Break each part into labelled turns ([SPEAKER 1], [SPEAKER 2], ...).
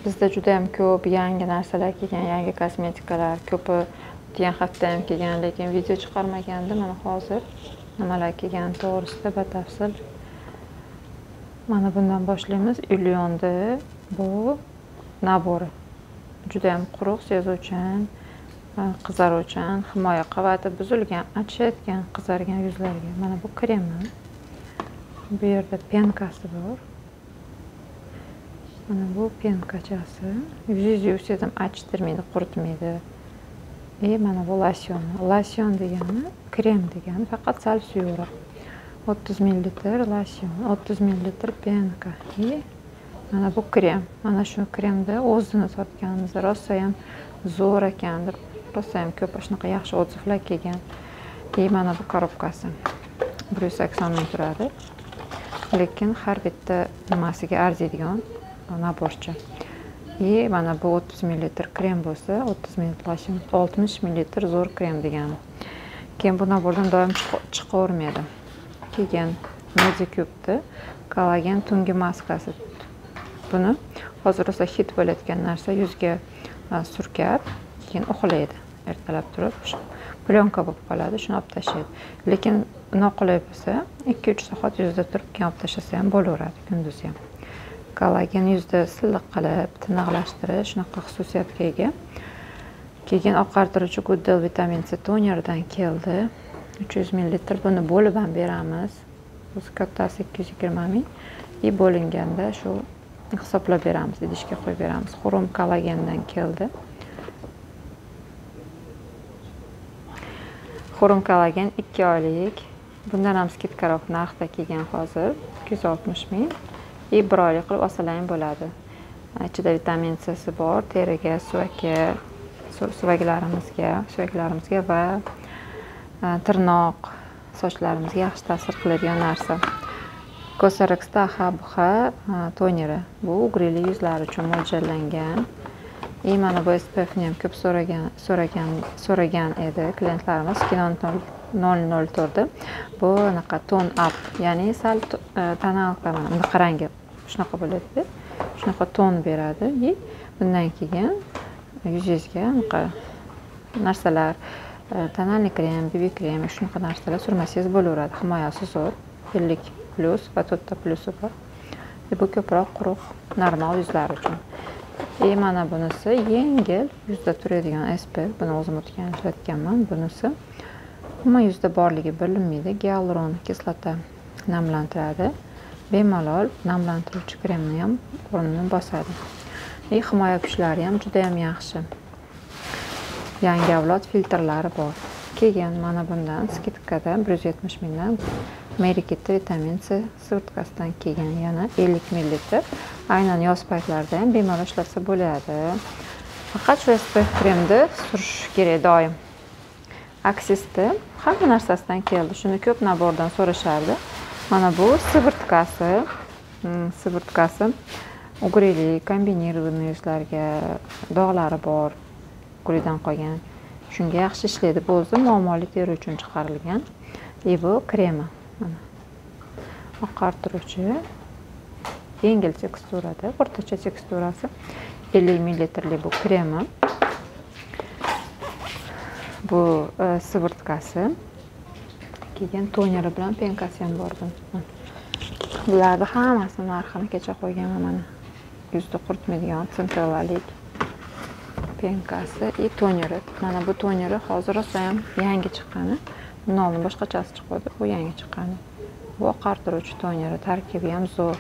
[SPEAKER 1] Bizda juda ham ko'p yangi narsalar kelgan, yangi kosmetikalar, ko'pi o'tgan hafta ham kelgan, lekin video chiqarmagandim. Mana hozir nimalar kelgani to'g'risida batafsil. Mana bundan boshlaymiz. Ulyonda bu nabori. Juda ham quruq, sezuvchan, qizaruvchan, himoya qavati buzilgan, achiyotgan, qizargan yuzlarga. Mana bu kremi. Bu yerda penkasi bor. Mana bu penkachasi. Yuzingizni yuvsangiz achittirmaydi, quritmaydi. Mana bu losyon. Losyon degani krem degani, faqat sal suyuqroq. 30 ml losyon, 30 ml penka. Mana bu krem. Mana shu kremda o'zini sotganimiz rosa ham zo'r ekandir. Rosa ham ko'p shunaqa yaxshi odzivlar kelgan. Mana bu korobkasi. 180 ming turadi. Lekin har bitta nimasiga arziydigan naborcha. Mana bu 30 ml krem bo'lsa, 30 ml losyon, 60 ml zo'r krem degani. Keyin bu nabordan doim chiqavermaydi. Keyin Medicube kollagen tungi maskasi. Buni hozir rosa hit bo'layotgan narsa, yuzga surkab, keyin uxlaydi. Ertalab turib, plyonka bo'lib qoladi, shuni olib tashlaydi. Lekin noqulay bo'lsa, 2-3 soat yuzda turib, keyin olib tashlasa ham bo'laveradi kunduzi ham. Kollagen yuzda silliq qilib, tiniqlashtirish, shunaqa xususiyatga ega. Keyin oqartiruvchi Good Day vitamin C tonerdan keldi. 300 ml buni bo'lib ham beramiz. O'zi kattasi 220 ming. Bo'linganda shu hisoblab beramiz, idishga qo'yib beramiz. Xurum kollagendan keldi. Xurum kollagen 2 oylik. Bundan ham skidkaroq narxda kelgan hozir 260 ming. 1 oylik qilib olsalar ham bo'ladi. Ichida vitamin C bor, teriga, suvaklarimizga va tirnoq, sochlarimizga yaxshi ta'sir qiladigan narsa. Cosrx HBH toneri. Bu ugrili yuzlar uchun mo'ljallangan. Mana bu SPF ni ham ko'p so'ragan edi klientlarimiz 004. Bu anaqa tone up, ya'ni sal tonalka mana bunaqa rangi shunaqa bo'ladi. Shunaqa ton beradi. Bundan keyin yuzingizga anaqa narsalar, tonalniy krem, BB krem, shunaqa narsalar surmasangiz bo'laveradi. Himoyasi zo'r. 50+ va 4+ bor. Bu ko'proq quruq, normal yuzlar uchun. Mana bunisi yengil yuzda turadigan SPF. Buni o'zim o'tgan ishlatganman. Bunisi hamma yuzda borligi bilinmaydi. Gialuron kislota namlantiradi. Bemalol namlantiruvchi kremni ham o'rnini bosadi. Himoya kuchlari ham juda ham yaxshi. Yangi avlod filtrlari bor. Keyin mana bundan skidkada 170 mingdan Medicube vitamin C sirtkasidan kelgan yana 50 ml. Aynan yoz paytlarida ham bemalol ishlatsa bo'ladi. Faqat shu SPF kremni surish kerak doim. Aksisda hamma narsasidan keldi. Shuni ko'p nabordan so'rashardi. Mana bu sibirtkasi ugrili, kombinirованный yuzlarga dog'lari bor, ugridan qolgan. Shunga yaxshi ishlaydi. Bu o'zi muammoli teri uchun chiqarilgan. Bu kremi. Mana oqartiruvchi, yengil teksturada, o'rtacha teksturasi 50 ml bu kremi. Bu sibirtkasi. Keyin toneri bilan penkasi ham bor. Bularni hammasini narxini kecha qo'yganman mana. Yuzda quritmaydigan tsintralalik penkasi toneri. Mana bu toneri hozir ham yangi chiqqani. Nomi boshqachasi chiqadi, bu yangi chiqqani. Bu oqartiruvchi toneri, tarkibi ham zo'r,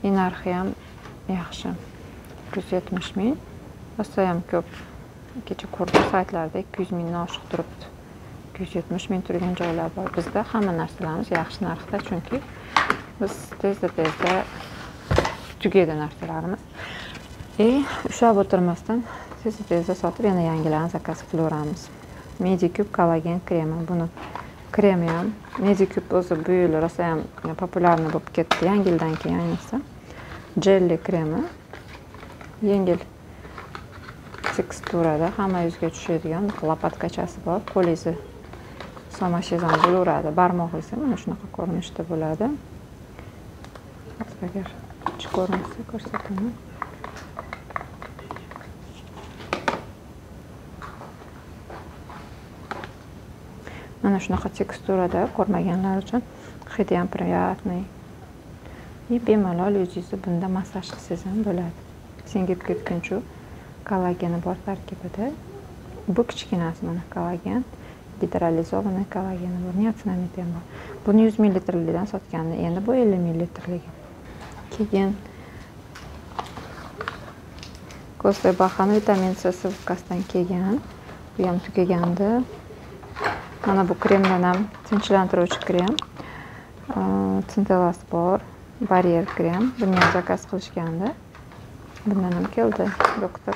[SPEAKER 1] narxi ham yaxshi. 170 ming. Rosa ham ko'p. Kecha ko'rdim saytlarda 200 mingdan oshiq turibdi. 270 ming turgan joylar bor. Bizda hamma narsalarimiz yaxshi narxda, chunki biz tezda tugaydi narsalarimiz. Ushlab o'tirmasdan tezda sotib yana yangilarni zakaz qilaveramiz. Medicube kollagen kremi. Buni kremi ham Medicube o'zi bu yil rosa ham populyarni bo'lib ketdi. Yangi yildan keyin ayniqsa jelli kremi. Yengil teksturada, hamma yuzga tushadigan lopatkachasi bor. Qo'lingizni somashingiz ham bo'laveradi. Barmog'ingiz mana shunaqa ko'rinishda bo'ladi. Agar ichi ko'rinsa ko'rsataman. Mana shunaqa teksturada, ko'rmaganlar uchun hidi ham приятный. И bemalol yuzingizni bunda massaj qilsangiz ham bo'ladi. Singib ketguncha kollageni bor tarkibida. Bu kichkinasi mana kollagen, gidrolizovanный kollageni bor, niacinamid ham bor. Buni 100 ml dan sotganda, endi bu 50 ml. Keyin Ko'rsabahan vitamin C sirkasidan kelgan. Bu ham tugagandi. Mana bu kremdan ham tinchlantiruvchi krem. Centelas bor, barrier krem. Buni ham zakaz qilishgandi. Bundan ham keldi. Doktor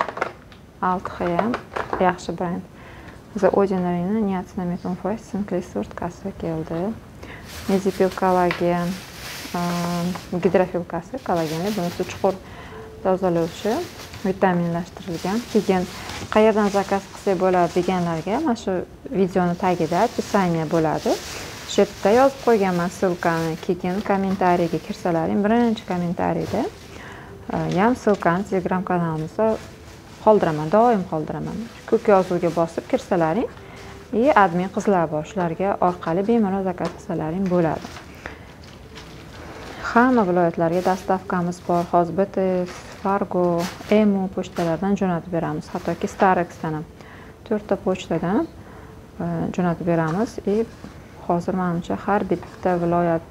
[SPEAKER 1] Altxa ham yaxshi brend. The Ordinary niacinamid 10% sinkli sirkasi keldi. Mezipil kollagen, gidrofilkasi kollagenli, bunisi chuqur tozalovchi, vitaminlashtirilgan. Keyin qayerdan zakaz qilsak bo'ladi deganlarga mana shu videoni tagida описание bo'ladi. Shu yerda yozib qo'yganman ссылкani. Keyin kommentariyga kirsalaring, birinchi kommentariyda ham ссылкani Telegram kanalimizda qoldiraman, doim qoldiraman. Ko'k yozuvga bosib kirsalaring, admin qizlar bor, shularga orqali bemalol zakaz qilsalaring bo'ladi. Hamma viloyatlarga dostavkamiz bor. Hozir BTS, Fargo, Emu pochtalaridan jo'natib beramiz. Hattoki Starexdan ham 4 ta pochtadan jo'natib beramiz. Hozir menimcha har bitta viloyat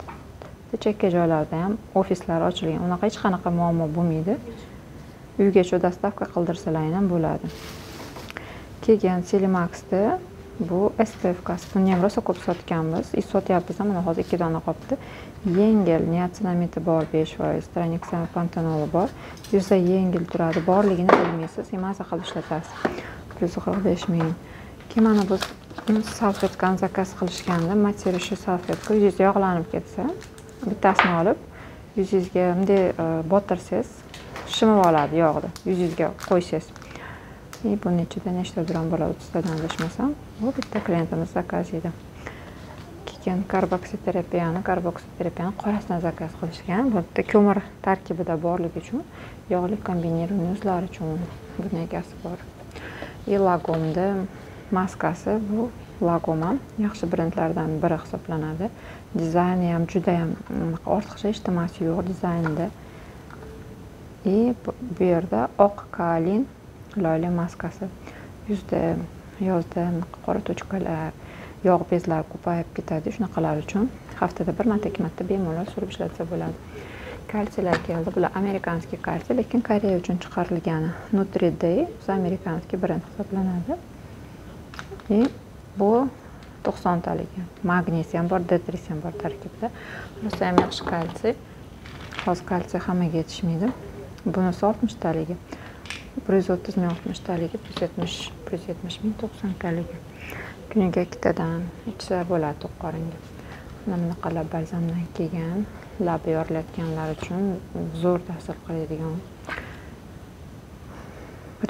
[SPEAKER 1] chekka joylarda ham ofislar ochilgan. Unaqa hech qanaqa muammo bo'lmaydi. Uygacha dostavka qildirsalaring ham bo'ladi. Keyin Silimaxda bu SPF-kasi. Buni ham rosa ko'p sotganmiz. Sotyapmiz, mana hozir 2 dona qolibdi. Yengil niacinamidi bor 5%, tranexam pantenoli bor. Yuzda yengil turadi. Borligini bilmaysiz, maza qilib ishlatasiz. 145 ming. Keyin mana bu salfetkani zakaz qilishganda, materishi salfetka yuzingiz yog'lanib ketsa, bittasini olib yuzingizga bunday botirsangiz, shimib oladi yog'ni. Yuzingizga qo'ysangiz. Bunun ichida nechta gram bo'ladi, 30 tadan adashmasam. Bu bitta klientimiz zakaz edi. Keyin karboksiterapiyani qorasidan zakaz qilishgan. Bu yerda ko'mir tarkibida borligi uchun yog'li kombinirованный yuzlar uchun bunday egasi bor. Lagomda maskasi, bu Lagom ham yaxshi brendlardan biri hisoblanadi. Dizayni ham juda ham ortiqcha ishtimasi yo'q dizaynda. Bu yerda oq kaolin loyli maskasi. Yuzda yozda qora tochkalar, yog' bezlari ko'payib ketadi. Shunaqalar uchun haftada bir marta, 2 marta bemalol surib ishlatsa bo'ladi. Kalsiyalar keldi. Bular amerikanskiy kalsiy, lekin Koreya uchun chiqarilgani. Nutriday, bu amerikanskiy brend hisoblanadi. Bu 90 taligi. Magnesiy ham bor, D3 ham bor tarkibida. Rosa ham yaxshi kalsiy. Hozir kalsiy hammaga yetishmaydi. Bunisi 60 taligi. 130 ming 60 taligi, 170 ming 90 taligi. Kuniga 2 tadan ichsa bo'ladi to'qoringa. Mana bunaqalar balzamdan kelgan, lab yorilayotganlar uchun zo'r ta'sir qiladigan.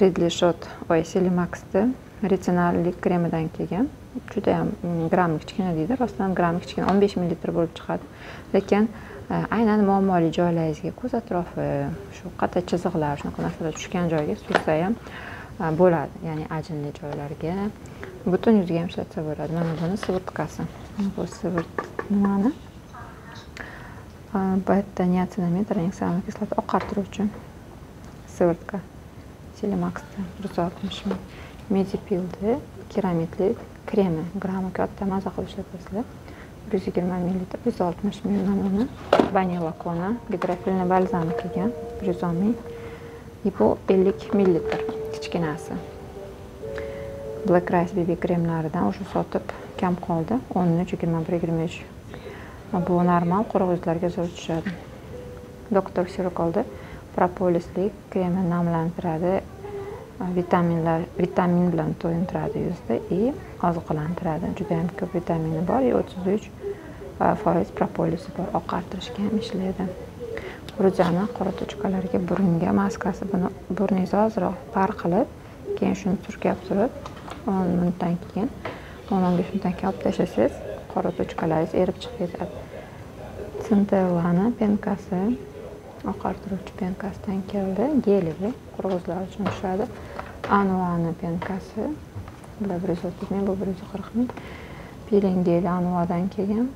[SPEAKER 1] Ridley Shot Silimaxda retinallik kremidan kelgan. Juda ham gram kichkina deydi, rostdan gram kichkina, 15 ml bo'lib chiqadi. Lekin aynan muammoli joylaringizga, ko'z atrofi, shu qata chiziqlar, shunaqa narsalar tushgan joyga sursa ham bo'ladi, ya'ni ajinli joylarga. Butun yuzga ham ishlatsa bo'ladi. Mana buni sivirtkasi. Bu sivirt nimani? Beta niacinamid, tranexam kislota oqartiruvchi sivirtka. Silimaxda 160 ming. Medipilda keramidli kremi, grami katta, maza qilib ishlatasizlar. 120 ml, 160 ming. Mana vanilla kona, gidrofilni balzami kelgan, 110 ming. Bu 50 ml kichkinasi. Black Rice BB kremlaridan o'sha sotib kam qoldi. 13, 21, 23. Bu normal quruq yuzlarga zo'r tushadi. Doktor Sirkolda propolislik kremi namlantiradi. Vitamin bilan to'yintiradi yuzda oziqlantiradi. Juda ham ko'p vitamini bor, 33% propolisi bor, oqartirishga ham ishlaydi. Rujani qora tochkalarga, burunga maskasi, buni burningizni ozroq par qilib, keyin shuni surkab turib, 10 minutdan keyin 10-15 minutdan keyin olib tashlasangiz, qora tochkalaringiz erib chiqib ketadi. Centellani penkasi, oqartiruvchi penkasidan keldi. Geliga quruq yuzlar uchun tushadi. Anuani penkasi. Bu 130 ming, bu 140 ming. Peeling deydi Anuvadan kelgan.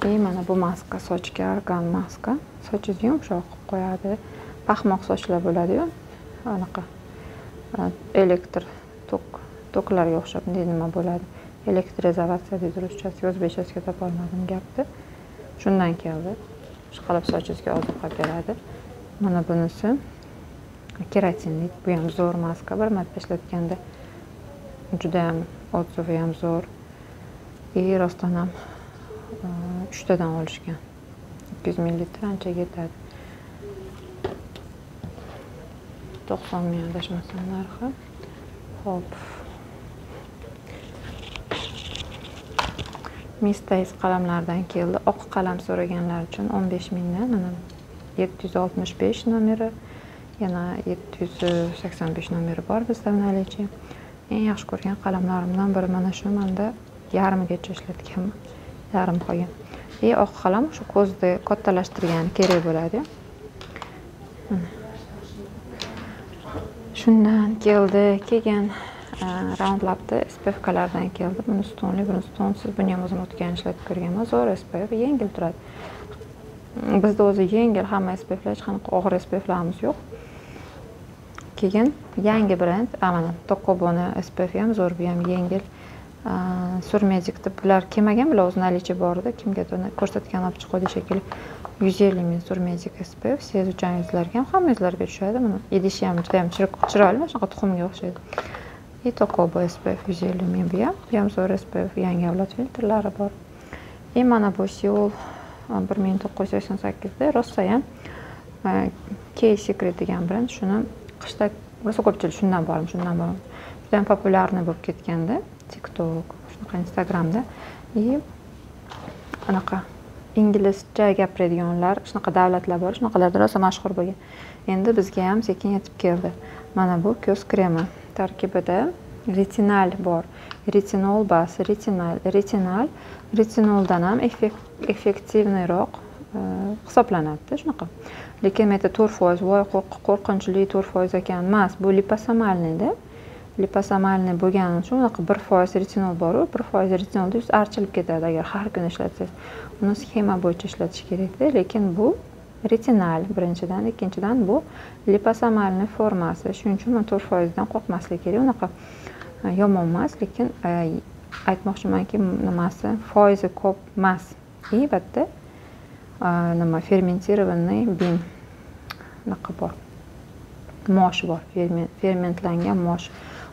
[SPEAKER 1] Mana bu maska sochga argan maska. Sochingizni yumshoq qilib qo'yadi. Paxmoq sochlar bo'ladi-yu. Anaqa elektr toklarga o'xshab nima bo'ladi? Elektrizatsiya deydi ruschasiga, o'zbekchasiga topolmadim gapni. Shundan keldi. Ishqalab sochingizga oziqa beradi. Mana bunisi keratin deydi. Bu ham zo'r maska. Bir marta ishlatganda juda ham otsuvi ham zo'r. Rostdan ham 3 tadan olishgan. 200 ml ancha ketadi. 90 ming adashmasam narxi. Xo'p. Mistays qalamlardan keldi. Oq qalam so'raganlar uchun 15 mingdan mana 765 nomeri, yana 785 nomeri bor bizda наличие. Eng yaxshi ko'rgan qalamlarimdan biri mana shu. Menda yarmigacha ishlatganman. Yarim qolgan. Oq qalam shu ko'zni kattalashtirgani kerak bo'ladi. Shundan keldi. Keyin Round Lab'da SPF-kalardan keldi. Buni stonli, buni stonsiz. Buni ham o'zim o'tgan ishlatib ko'rganman. Zo'r SPF, yengil turadi. Bizda o'zi yengil hamma SPF'lar, hech qanaqa og'ir SPF'larimiz yo'q. Keyin yangi brend, mana Tokoboni SPF ham zo'r, bu ham yengil. Surmedikda bular kelmagan, bular o'z наличие bor edi. Kimgadir ko'rsatgan olib chiqdi shekilli. 150 ming Surmedik SPF sezuvchan yuzlarga ham, hamma yuzlarga tushadi. Buni idishi ham juda ham chiroyli, shunaqa tuxumga o'xshaydi. Tokobo SPF 150 ming bu ham zo'r SPF, yangi avlod filtrlari bor. Mana bu Seoul 1988 da rosa ham K-Secret degan brend. Shuni qishda rosa ko'pchilik shundan bordim. Juda ham populyarni bo'lib ketganda TikTok, shunaqa Instagramda. Anaqa inglizcha gapiradiganlar, shunaqa davlatlar bor, shunaqalarda rosa mashhur bo'lgan. Endi bizga ham sekin yetib keldi. Mana bu ko'z kremi. Tarkibida retinal bor. Retinol bas, retinoldan ham effektivroq hisoblanadi, shunaqa. Lekin menda 4%, voy qo'rqinchli 4% ekan emas. Bu liposomalnida. Liposomalni bo'lgani uchun unaqa 1% retinol bor-ku, 1% retinolda yuz archilib ketadi agar har kuni ishlatsangiz. Uni sxema bo'yicha ishlatish kerak-da, lekin bu retinal birinchidan, ikkinchidan bu liposomalni formasi. Shuning uchun 4% dan qo'rqmaslik kerak. Unaqa yomon emas, lekin aytmoqchimanki, nimasi foizi ko'p emas. Bitta fermentированный bin naqa bor. Mosh bor, fermentlangan mosh.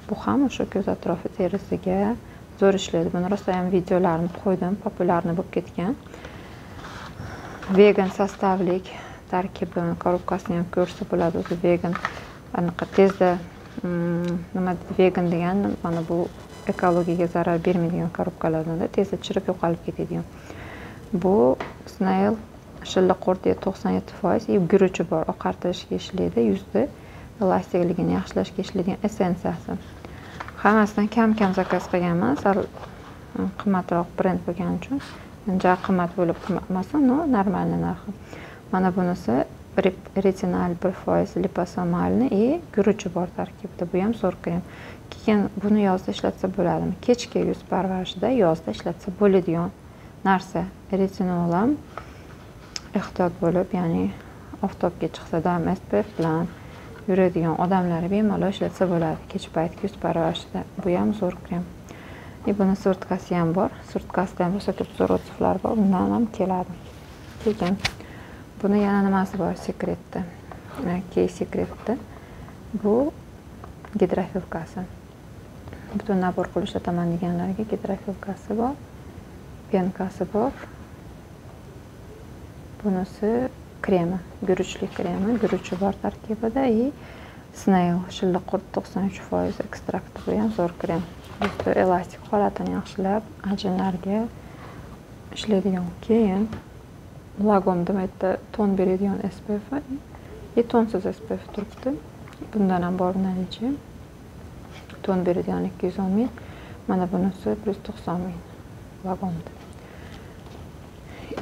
[SPEAKER 1] Bu ham o'sha ko'z atrofi terisiga zo'r ishlaydi. Buni rosa ham videolarini qo'ydim, populyarni bo'lib ketgan. Vegan sostavlik tarkibi, korobkasini ham ko'rsa bo'ladi. O'zi vegan, anaqa tezda nima vegan degan, mana bu ekologiyaga zarar bermaydigan korobkalardan tezda chirib yo'qolib ketadigan. Bu snail shilliqurt 97%, guruchi bor, oqartirishga ishlaydi, yuzda elastikligini yaxshilashga ishlaydigan essensiyasi. Hammasidan kam zakaz qilganman, sal qimmatroq brend bo'lgani uchun. Ancha qimmat bo'lib qimmatmasa, normalniy narxi. Mana bunisi retinal 1%, liposomalni guruchi bor tarkibida. Bu ham zo'r krem. Keyin buni yozda ishlatsa bo'ladimi? Kechki yuz parvarishida yozda ishlatsa bo'ladigan narsa. Retinol ham ehtiyot bo'lib, ya'ni oftobga chiqsa doim SPF bilan yuradigan odamlar bemalol ishlatsa bo'ladi. Kech paytgi yuz parvarishida. Bu ham zo'r krem. Buni surtkasi ham bor. Surtkasida ham rosa ko'p zo'r otsiflar bor. Undan ham keladi. Keyin buni yana nimasi bor Secretda? K-Secretda. Bu gidrofilkasi. Butun nabor qilib ishlataman deganlarga gidrofilkasi bor. Penkasi bor. Bunisi kremi, guruchli kremi, guruchi bor tarkibida. Snail shilliqurt 93% ekstrakti. Bu ham zo'r krem. Bizda elastik holatini yaxshilab, ajinlarga ishlaydigan. Keyin Lagomda bitta ton beradigan SPF, tonsiz SPF turibdi. Bundan ham bor наличие. Ton beradigan 210 ming. Mana bunisi 190 ming Lagomda.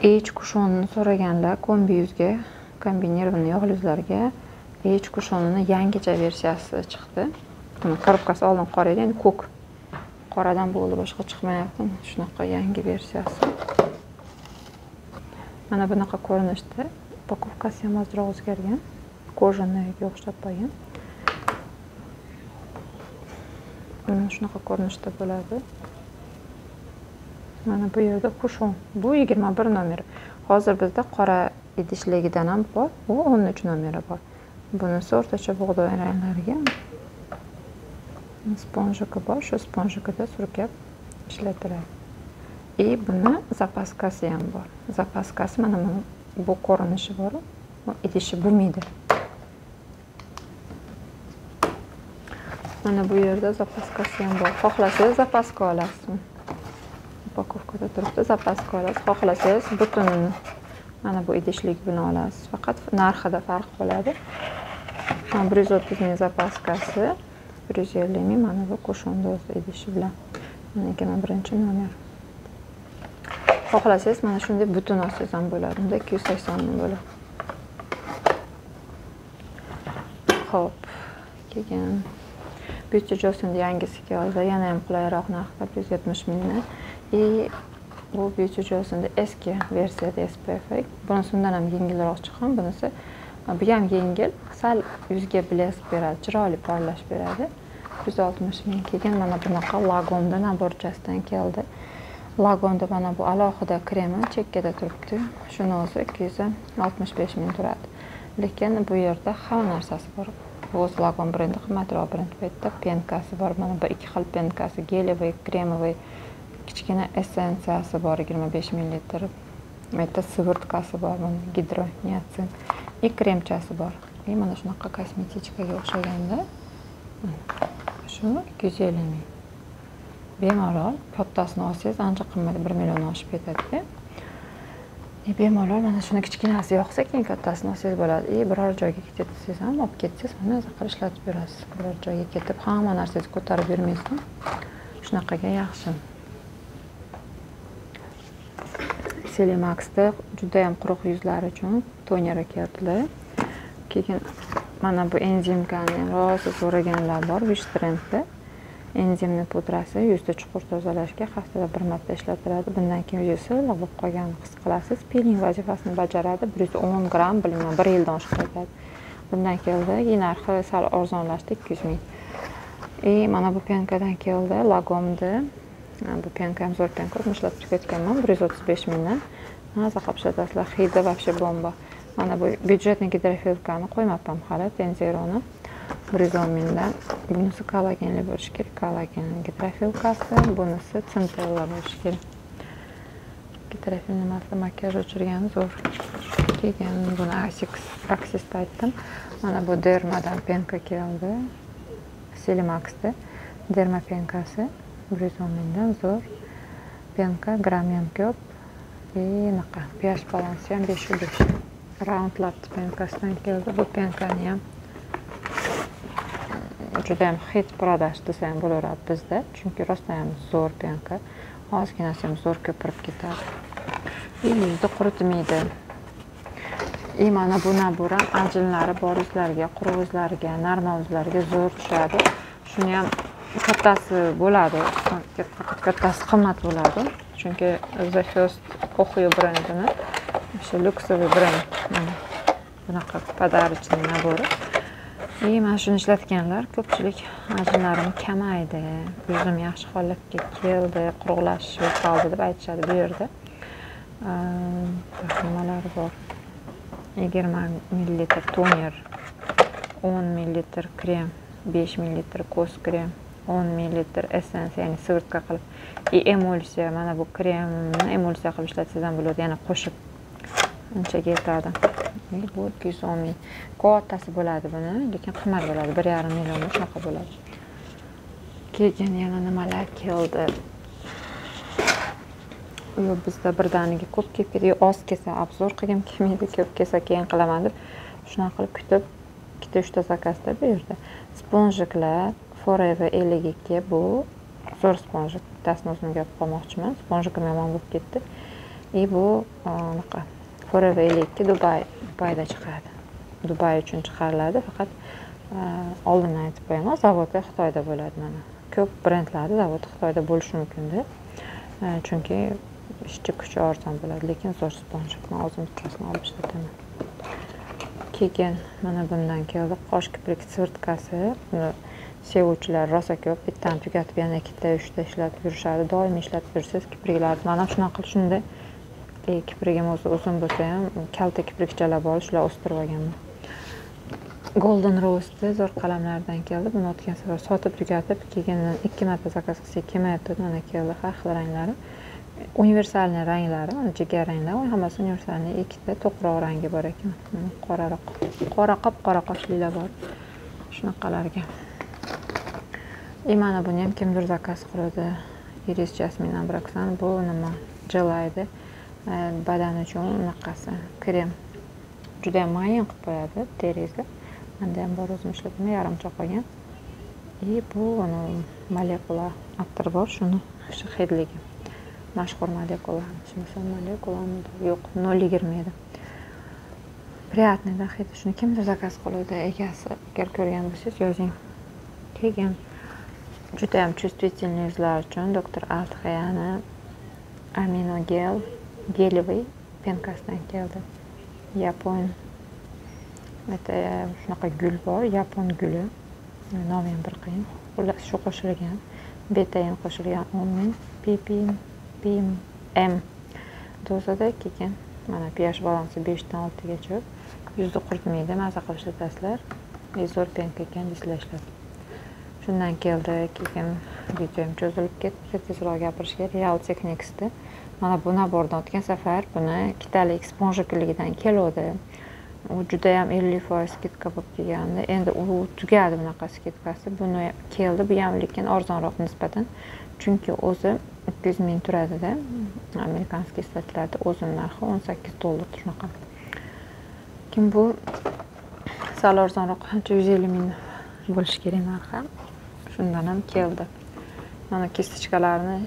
[SPEAKER 1] Ich kushonni so'raganlar, kombi yuzga, kombinirованный yog' yuzlarga ich kushonning yangicha versiyasi chiqdi. Buni korobkasi oldin qora edi, endi ko'k qoradan bo'ldi, boshqa chiqmayapti. Shunaqa yangi versiyasi. Mana bunaqa ko'rinishda. Upakovkasi ham ozroq o'zgargan. Kojaniga o'xshab qolgan. Shunaqa ko'rinishda bo'ladi. Mana bu yerda qushon. Bu 21 nomer. Hozir bizda qora idishligidan ham bor. Bu 13 nomeri bor. Bunisi o'rtacha bug'doy ranglariga. Sponjika bor. Shu sponjikada surkab ishlatiladi. Buni zapaskasi ham bor. Zapaskasi mana bu ko'rinishi bor. Idishi bo'lmaydi. Mana bu yerda zapaskasi ham bor. Xohlasangiz zapaska olasiz. Upakovkada turibdi, zapaska olasiz. Xohlasangiz butunini mana bu idishlik bilan olasiz. Faqat narxida farq bo'ladi. 130 ming zapaskasi, 150 ming mana bu qo'shondoz idishi bilan. Mana 21 nomer. Xohlasangiz mana shunday butun olsangiz ham bo'ladi. Unda 280 ming bo'ladi. Xo'p, keyin Beauty Jose'ning yangisi keldi. Yana ham qulayroq narxda 170 mingdan. Bu Beauty Jose'ning eski versiyada SPF. Bunisidan ham yengilroq chiqqan. Bunisi bu ham yengil, sal yuzga blesk beradi, chiroyli porlash beradi. 160 ming. Keyin mana bunaqa Lagonda naborchasidan keldi. Lagonda mana bu alohida kremi chekkada turibdi. Shuni o'zi 265 ming turadi. Lekin bu yerda hamma narsasi bor. O'z Lagon brendi qimmatroq brend paytda penkasi bor. Mana bu ikki xil penkasi, gelevый, kremovый, kichkina essensiyasi bor 25 ml. Bitta svirtkasi bor, mana gidroniatsin. Kremchasi bor. Mana shunaqa kosmetikaga o'xshaganda. Shu 250 ming. Bemalol kattasini olsangiz ancha qimmat, 1 million oshib ketadi. Bemalol mana shuni kichkinasi yoqsa, keyin kattasini olsangiz bo'ladi. Biror joyga ketsangiz ham olib ketsangiz, mana zaqir ishlatib berasiz. Biror joyga ketib, hamma narsangizni ko'tarib bermaysiz. Shunaqaga yaxshi. Selimaxda juda ham quruq yuzlar uchun toner keldi. Keyin mana bu enzimkani rosa so'raganlar bor, Wishtrendda. Enzimni pudrasi yuzni chuqur tozalashga haftada bir marta ishlatiladi. Bundan keyin yuzingiz silliq bo'lib qolganini his qilasiz. Peeling vazifasini bajaradi. 110 gram, bilmayman, 1 yildan oshib ketadi. Bundan keldi. Narxi sal arzonlashdi, 200 ming. Mana bu penkadan keldi, Lagomda. Bu penka ham zo'r penka, ishlatib ketganman, 135 mingdan. Zaqab ishlatasizlar, hidi вообще bomba. Mana bu byudjetni gidrofilkani qo'ymabman hali, Tenzeroni. 110 mingdan. Bunisi kollagenli bo'lishi kerak, kollagen gidrofilkasi, bunisi Centella bo'lishi kerak. Gidrofil nimasida makiyaj o'chirgani zo'r. Keyin buni Axisda aytdim. Mana bu Dermadan penka keldi. Selimaxda Derma penkasi 110 mingdan zo'r. Penka gram ham ko'p. Naqa pH balansi ham 5/5. Roundlab penkasidan keldi. Bu penkani ham juda ham hit product desa ham bo'laveradi bizda, chunki rostdan ham zo'r penka. Ozginasi ham zo'r ko'pirib ketadi. Yuzni quritmaydi. Mana bu nabora ajinlari bor yuzlarga, quruq yuzlarga, narma yuzlarga zo'r tushadi. Shuni ham kattasi bo'ladi, kattasi qimmat bo'ladi. Chunki The First Oxuyo brendini, o'sha lyuksoviy brend. Bunaqa podarочный nabori. Mana shuni ishlatganlar ko'pchilik ajinlarim kamaydi, yuzim yaxshi holatga keldi, quruqlashib qoldi deb aytishadi bu yerda. Nimalari bor? 20 ml toner, 10 ml krem, 5 ml ko'z krem, 10 ml essensiya, ya'ni svirtka qilib, emulsiya, mana bu kremni emulsiya qilib ishlatsangiz ham bo'ladi, yana qo'shib anchaga yetadi. Bu 210 ming. Kvotasi bo'ladi buni, lekin qimmat bo'ladi, 1,5 million shunaqa bo'ladi. Keyin yana nimalar keldi? Bizda birdaniga ko'p kelib ketdi, oz kelsa obzor qilgim kelmaydi, ko'p kelsa keyin qilaman deb shunaqa qilib kutib 2-3 ta zakazda bu yerda. Sponjiklar Forever 52, bu zo'r sponjik. Bittasini o'zim olib qolmoqchiman. Sponjikim yomon bo'lib ketdi. Bu naqa Forever 52 Dubayda chiqadi. Dubay uchun chiqariladi, faqat oldindan aytib qo'yaman, zavodi Xitoyda bo'ladi mana. ko'p brendlarda zavod Xitoyda bo'lishi mumkin-da. Chunki ishchi kuchi arzon bo'ladi, lekin zo'r sponjik. Men o'zim bittasini olib ishlataman. Keyin mana bundan keldi qosh kiprik sirtkasi. Buni sevuvchilar rosa ko'p. Bittani tugatib yana ikkita, uchta ishlatib yurishadi. Doim ishlatib yursangiz kipriklarni mana shunaqa shunday kiprigim o'zi uzun bo'lsa ham kalta kiprikchalar bor, shular o'stirib olganman. Golden Rose'da zo'r qalamlardan keldi. Buni o'tgan safar sotib tugatib, keyin 2 marta zakaz qilsak kelmayapti. Mana keldi har xil ranglari. Universalniy ranglari, mana jigar ranglar, hammasi universalniy. Ikkita to'qroq rangi bor ekan. Qoraroq, qora qoshlilar bor. Shunaqalarga. Mana buni ham kimdir zakaz qildi. Iris Jasmine Ambroxan bu nima? Jelaydi. Badan uchun unaqasi krem. Juda ham mayin qilib qo'yadi teriga. Menda ham bor, o'zim ishlataman, yarimcha qolgan. Bu molekula attir bor, shuni hidligi. Mashhur molekula. Yo'q, 0,27. Приятный hid. Shuni kimdir zakaz qildi, egasi. Agar ko'rgan bo'lsangiz yozing. Keyin juda ham чувствительный yuzlar uchun Dr. Althayani Amino Gel gelivый penkasidan keldi. Yapon shunaqa gul bor, yapon guli. Nomi ham bir qiyin. Ular shu qo'shilgan. Betain qo'shilgan 10.000 ppm dozada keyin mana pH balansi 5 dan 6 gacha. Yuzni quritmaydi, maza qilib ishlatasizlar. Zo'r penka ekan, sizlar ishlatib. Shundan keldi, keyin videom cho'zilib ketdi. Tezroq gapirish kerak. Real Technics'da mana bu nabordan o'tgan safar buni ikkitalik sponjikligidan keldi. U juda ham 50% skidka bo'lib kelgandi. Endi u tugadi bunaqa skidkasi. Buni keldi, bu ham lekin arzonroq nisbatan. Chunki o'zi 200 ming turadi-da. Amerikanskiy statlarda o'zim narxi $18 shunaqa. Kim bu sal arzonroq, qancha 150 ming bo'lishi kerak narxi. Shundan ham keldi. Mana kistichkalarni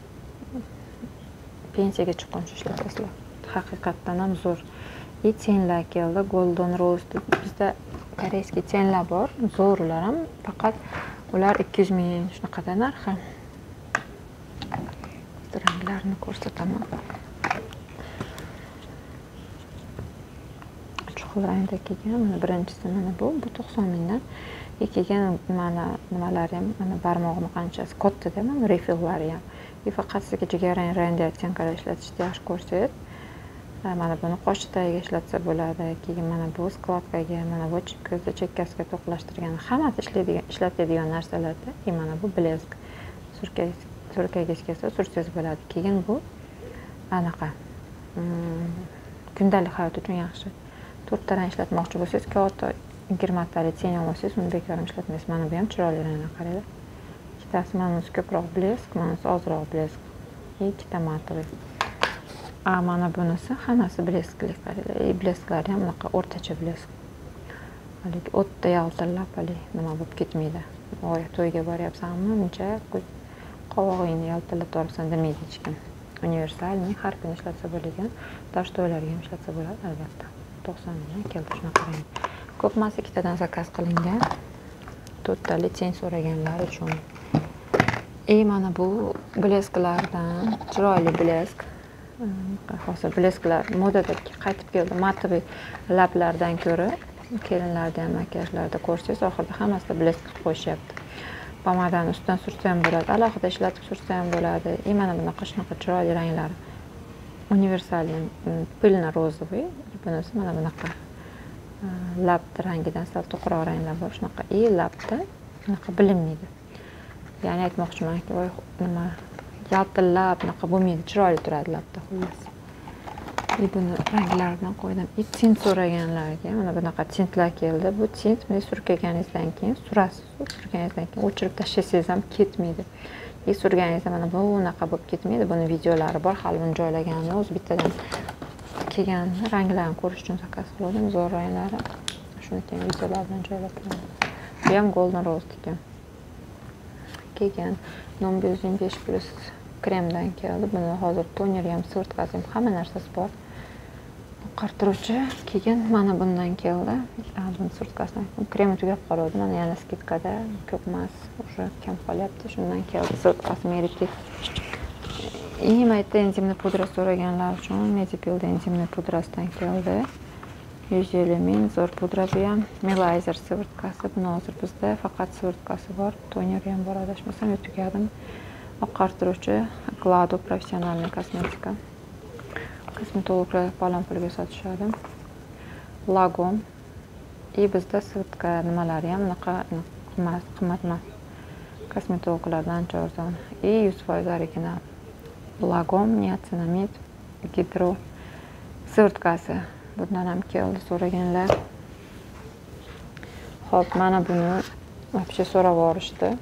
[SPEAKER 1] pensiyaga chiqquncha ishlatasizlar. Haqiqatdan ham zo'r. Tenlar keldi. Golden Rose bizda koreyskiy tenlar bor. Zo'r ular ham, faqat ular 200 ming shunaqada narxi. Ranglarni ko'rsataman. Chuqur rangda kelgan. Mana birinchisi mana bu 90 mingdan. Keyin mana nimalari ham, mana barmog'im qanchasi katta-da, mana refillari ham. Faqat sizga jigarrang rangda ottyankada ishlatishni yaxshi ko'rsangiz, mana buni qosh tagiga ishlatsa bo'ladi. Keyin mana bu skladkaga, mana bu ko'zda chekkasiga to'qlashtirgan, hammasi ishlatadigan narsalarda. Mana bu blesk. Surkagich kelsa sursangiz bo'ladi. Keyin bu anaqa kundalik hayot uchun yaxshi. 4 ta rang ishlatmoqchi bo'lsangiz, kağıt 20 talik ten olsangiz, uni bekor ishlatmaysiz. Mana bu ham chiroyli ranglar, qaranglar. Ikkitasi manasi ko'proq blesk, manasi ozroq blesk. Ikkita matoviy. Mana bunisi hammasi bleskli, qaranglar. Blesklari ham bunaqa o'rtacha blesk. Hali o'tda yaltillab hali nima bo'lib ketmaydi. Voy, to'yga boryapsanmi? Buncha qovog'ingni yaltillatorsan demaydi hech kim. Universalniy, har kuni ishlatsa bo'ladigan, tosh to'ylarga ham ishlatsa bo'ladi albatta. 90 mingdan keldi shunaqa rang. Ko'pmas ikkitadan zakaz qilingan. 4 talik ten so'raganlar uchun. Mana bu blesklardan, chiroyli blesk. Hozir blesklar modada qaytib keldi. Matoviy lablardan ko'ra, kelinlarda ham makiyajlarda ko'rsangiz, oxirida hammasida blesk qilib qo'yishyapti. Pomadani ustidan sursa ham bo'ladi, alohida ishlatib sursa ham bo'ladi. Mana bunaqa shunaqa chiroyli ranglar. Universalniy, pыльно розовый. Bunisi mana bunaqa. Lab rangidan sal to'qroq ranglar bor, shunaqa. Labda bunaqa bilinmaydi. Ya'ni aytmoqchimanki, voy nima yaltillab bunaqa bo'lmaydi, chiroyli turadi labda xullas. Buni ranglaridan qo'ydim. Tint so'raganlarga mana bunaqa tintlar keldi. Bu tint men surkaganingizdan keyin surasiz, surganingizdan keyin o'chirib tashlasangiz ham ketmaydi. Surganingizda mana bu unaqa bo'lib ketmaydi. Buni videolari bor, hali buni joylaganini o'z bittadan kelgan ranglarni ko'rish uchun zakaz qildim. Zo'r ranglari. Shuni keyin videolardan joylab qo'yaman. Bu ham Golden Rose ekan. Keyin 95+ kremdan keldi. Buni hozir toner ham, sirtkasi ham, hamma narsasi bor. oqartiruvchi. Keyin mana bundan keldi. Buni surtkasini kremi tugab qoldi. Mana yana skidkada ko'p emas, уже kam qolyapti. Shundan keldi surtkasi Meritis. Mayda enzimli pudra so'raganlar uchun Medipil enzimli pudrasidan keldi. 150 ml zo'r pudra bu ham Melizer sivrtkasi. Buni hozir bizda faqat sivrtkasi bor. Toner ham bor, adashmasam, tugadim. Oqartiruvchi Glado professionalniy kosmetika. Kosmetologlar baland pulga sotishadi. Lagom. Bizda sivrtka nimalari ham unaqa qimmat emas. Kosmetologlardan ancha arzon. 100% original. Lagom niacinamid gidro sivrtkasi. Bundan ham keldi so'raganlar. Xo'p, mana buni вообще so'rab yorishdi.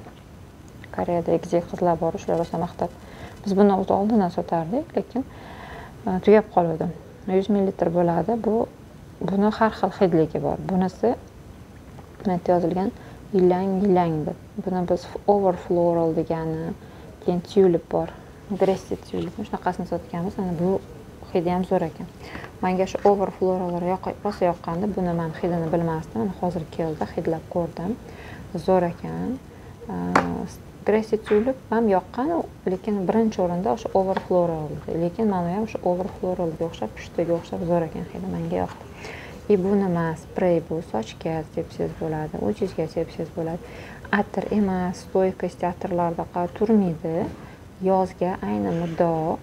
[SPEAKER 1] Koreyada egizak qizlar bor, shular rosa maqtab. Biz buni oldindan sotardik, lekin tugab qoldi. 100 ml bo'ladi. Buni har xil hidligi bor. Bunisi nima yozilgan? Ylang deb. Buni biz overfloral degani, keyin tulip bor. Dressy tulip. Shunaqasini sotganmiz. Mana bu hidi ham zo'r ekan. Menga shu overfloralar rosa yoqqandi. Buni men hidini bilmasdim. Mana hozir keldi, hidlab ko'rdim. Zo'r ekan. Dressy tulip ham yoqqan, lekin birinchi o'rinda o'sha overfloral edi. Lekin mana ham o'sha overfloralga o'xshab, pushtiga o'xshab zo'r ekan hidi, menga yoqdi. Bu nima? Sprey bu, sochga sepsiz bo'ladi, o'zingizga sepsiz bo'ladi. Atir emas, stoykost atirlarda turmaydi. Yozga ayni muddao,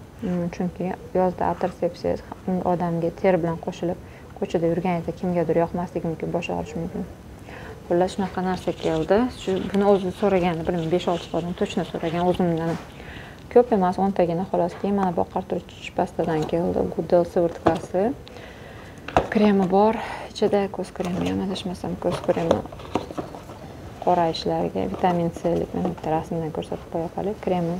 [SPEAKER 1] chunki yozda atir sepsiz odamga ter bilan qo'shilib ko'chada yurganida kimgadir yoqmasligi mumkin, bosh og'rishi mumkin. Xullas shunaqa narsa keldi. Buni o'zim so'ragani, bilmayman, 5-6 odam точно so'ragan, o'zimdan. Ko'p emas, 10 tagina xolos. Keyin mana bu oqartiruvchi pastadan keldi. Goodell sivrtkasi. Kremi bor. Ichida ko'z kremi, ham adashmasam, ko'z kremi qorayishlarga, vitamin C lik, men bitta rasmdan ko'rsatib qo'ya qolay. Kremi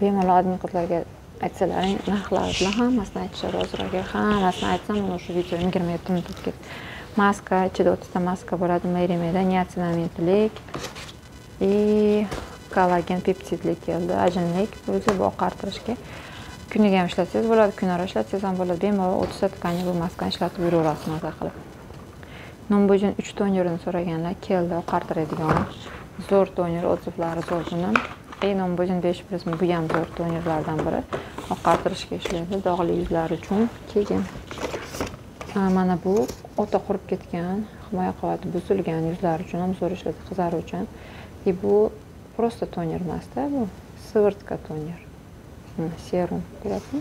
[SPEAKER 1] bemalol oddiy qizlarga aytsalaring, narxlari bilan hammasini aytishar. Hozir agar hammasini aytsam, mana shu video 20 minut ketdi. Maska, ichida 30 ta maska bo'ladi. Merimeda niacinamidlik, kollagen peptidlik keldi, ajinlik. O'zi bu oqartirishga kuniga ham ishlatsangiz bo'ladi, kunora ishlatsangiz ham bo'ladi. Bemalol 30 tatkani bu maskani ishlatib yuraverasiz maza qilib. Nombojin 3 tonerini so'raganlar keldi, oqartiradigan. Zo'r toner, odzivlari zo'r buni. Nombojin 5%, bu ham zo'r tonerlardan biri. Oqartirishga ishlaydi, dog'li yuzlar uchun. Keyin mana bu o'ta qurib ketgan, himoya quvvati buzilgan yuzlar uchun ham zo'r ishlaydi, qizlar uchun. Bu просто toner emas-da, bu sivrtka toner. Serum ko'ryapsizmi?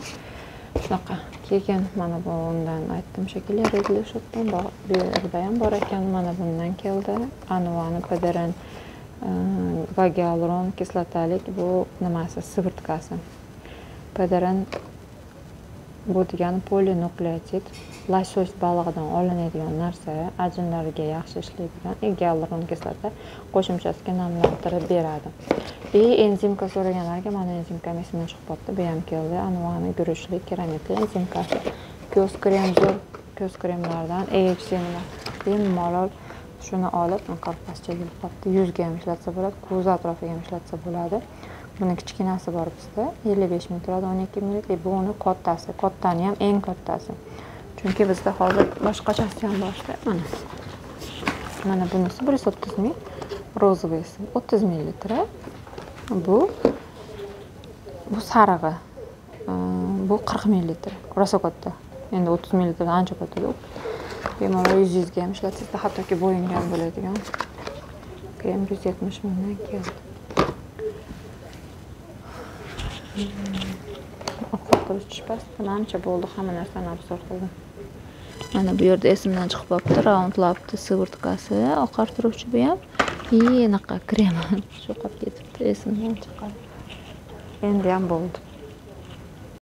[SPEAKER 1] Shunaqa. Keyin mana bundan aytdim shekilli, Redli Shotdan bu yerda ham bor ekan. Mana bundan keldi. Anvani Padaran va gialuron kislotalik, bu nimasi? Sivrtkasi. Padaran bu degani polinukleotid, losos balig'idan olinadigan narsa, ajinlarga yaxshi ishlaydigan, gialuron kislota qo'shimchasiga namlantirib beradi. Enzimka so'raganlarga mana enzimkam esimdan chiqib qoldi, bu ham keldi. Anvani guruchli keramikli enzimkasi. Ko'z krem zo'r, ko'z kremlardan AHC'ni bemalol shuni olib, korpuschaga qoldi. Yuzga ham ishlatsa bo'ladi, ko'z atrofiga ham ishlatsa bo'ladi. Buni kichkinasi bor bizda, 55 ml turadi, 12 ml. Bu uni kattasi, kattani ham eng kattasi. Chunki bizda hozir boshqachasi ham borda. Mana bunisi 130 ml, rozoviysi 30 ml. Bu sarig'i. Bu 40 ml. Rosa katta. Endi 30 ml ancha katta-da. Bemalol yuzingizga ham ishlatsangizda, hattoki bo'yinga ham bo'ladigan. Krem 170 mingdan keldi. Oqartiruvchi pasta manimcha bo'ldi, hamma narsani obzor qildim. Mana bu yerda esimdan chiqib qolibdi, Round Lab'ni sivrtkasi, oqartiruvchi bu ham. Anaqa krem shu qolib ketibdi, esimdan chiqadi. Endi ham bo'ldi.